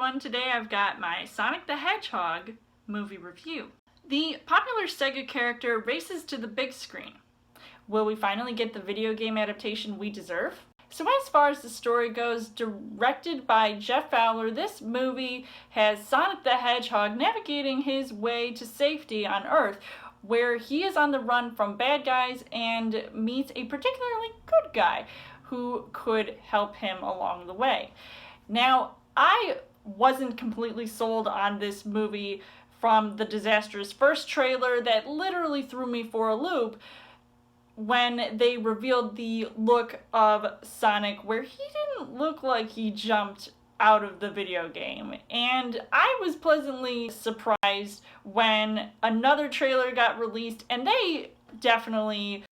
everyone. Today I've got my Sonic the Hedgehog movie review. The popular Sega character races to the big screen. Will we finally get the video game adaptation we deserve? So as far as the story goes, directed by Jeff Fowler, this movie has Sonic the Hedgehog navigating his way to safety on Earth, where he is on the run from bad guys and meets a particularly good guy who could help him along the way. Now, I wasn't completely sold on this movie from the disastrous first trailer that literally threw me for a loop when they revealed the look of Sonic, where he didn't look like he jumped out of the video game. And I was pleasantly surprised when another trailer got released, and they definitely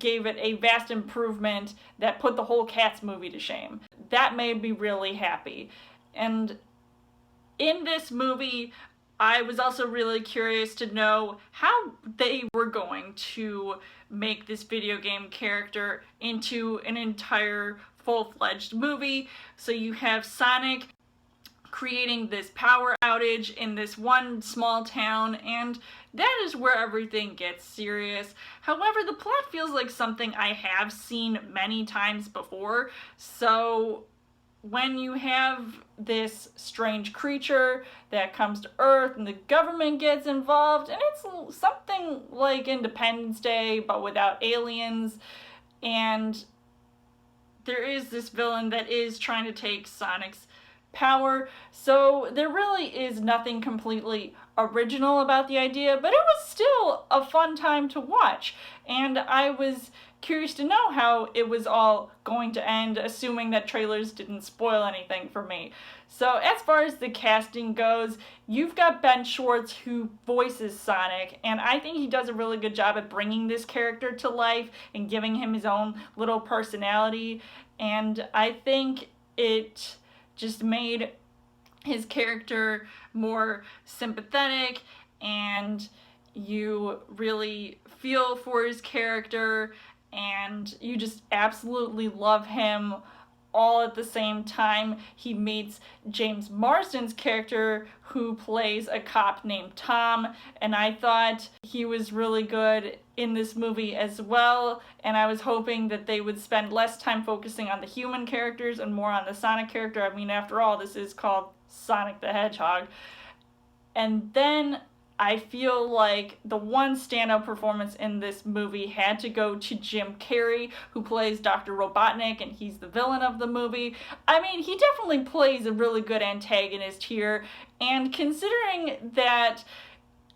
gave it a vast improvement that put the whole Cats movie to shame. That made me really happy. And in this movie, I was also really curious to know how they were going to make this video game character into an entire full-fledged movie. So you have Sonic creating this power outage in this one small town, and that is where everything gets serious. However, the plot feels like something I have seen many times before, so when you have this strange creature that comes to Earth and the government gets involved, and it's something like Independence Day but without aliens, and there is this villain that is trying to take Sonic's power, so there really is nothing completely original about the idea, but it was still a fun time to watch, and I was curious to know how it was all going to end, assuming that trailers didn't spoil anything for me. So as far as the casting goes, you've got Ben Schwartz, who voices Sonic, and I think he does a really good job at bringing this character to life and giving him his own little personality, and I think it just made his character more sympathetic, and you really feel for his character, and you just absolutely love him all at the same time. He meets James Marsden's character, who plays a cop named Tom, and I thought he was really good in this movie as well, and I was hoping that they would spend less time focusing on the human characters and more on the Sonic character. I mean, after all, this is called Sonic the Hedgehog. And then I feel like the one standout performance in this movie had to go to Jim Carrey, who plays Dr. Robotnik, and he's the villain of the movie. I mean, he definitely plays a really good antagonist here, and considering that,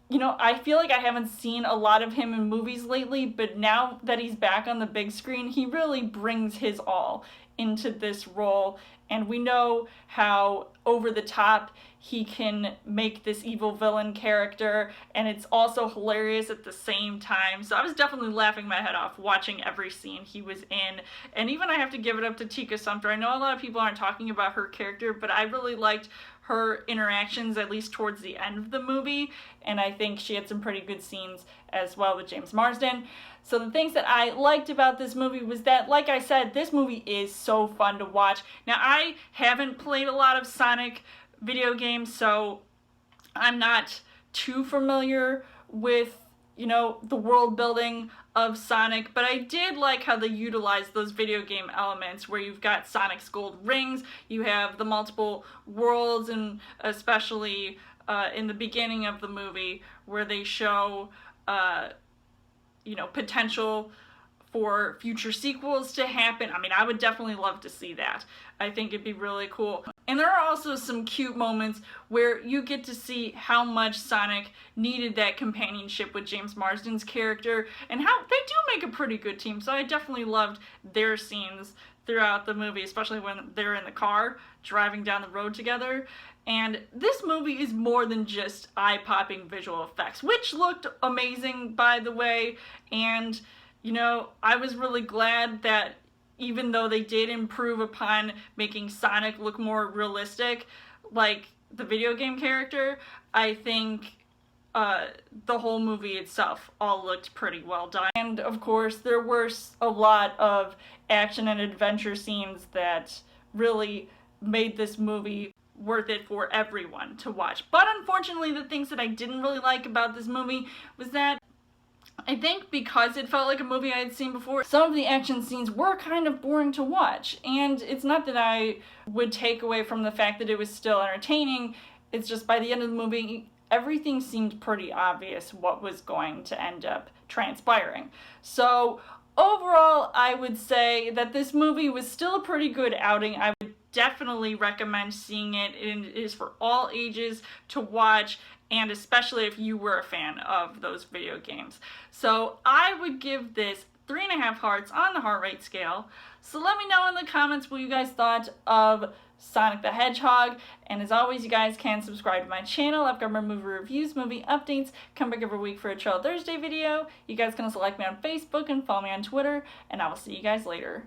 you know, I feel like I haven't seen a lot of him in movies lately, but now that he's back on the big screen, he really brings his all into this role, and we know how over the top he can make this evil villain character, and it's also hilarious at the same time. So I was definitely laughing my head off watching every scene he was in. And even I have to give it up to Tika Sumpter. I know a lot of people aren't talking about her character, but I really liked her interactions, at least towards the end of the movie, and I think she had some pretty good scenes as well with James Marsden. So the things that I liked about this movie was that, like I said, this movie is so fun to watch. Now, I haven't played a lot of Sonic video games, so I'm not too familiar with, you know, the world building of Sonic, but I did like how they utilized those video game elements where you've got Sonic's gold rings, you have the multiple worlds, and especially in the beginning of the movie where they show you know, potential for future sequels to happen. I mean, I would definitely love to see that. I think it'd be really cool. And there are also some cute moments where you get to see how much Sonic needed that companionship with James Marsden's character, and how they do make a pretty good team. So I definitely loved their scenes throughout the movie, especially when they're in the car driving down the road together. And this movie is more than just eye-popping visual effects, which looked amazing, by the way. And, you know, I was really glad that even though they did improve upon making Sonic look more realistic, like the video game character, I think the whole movie itself all looked pretty well done. And of course, there were a lot of action and adventure scenes that really made this movie worth it for everyone to watch. But unfortunately, the things that I didn't really like about this movie was that I think because it felt like a movie I had seen before, some of the action scenes were kind of boring to watch. And it's not that I would take away from the fact that it was still entertaining, it's just by the end of the movie, everything seemed pretty obvious what was going to end up transpiring. So overall, I would say that this movie was still a pretty good outing. I would definitely recommend seeing it. It is for all ages to watch, and especially if you were a fan of those video games. So I would give this 3.5 hearts on the heart rate scale. So let me know in the comments what you guys thought of Sonic the Hedgehog, and as always, you guys can subscribe to my channel. I've got more movie reviews, movie updates, come back every week for a Trail Thursday video. You guys can also like me on Facebook and follow me on Twitter, and I will see you guys later.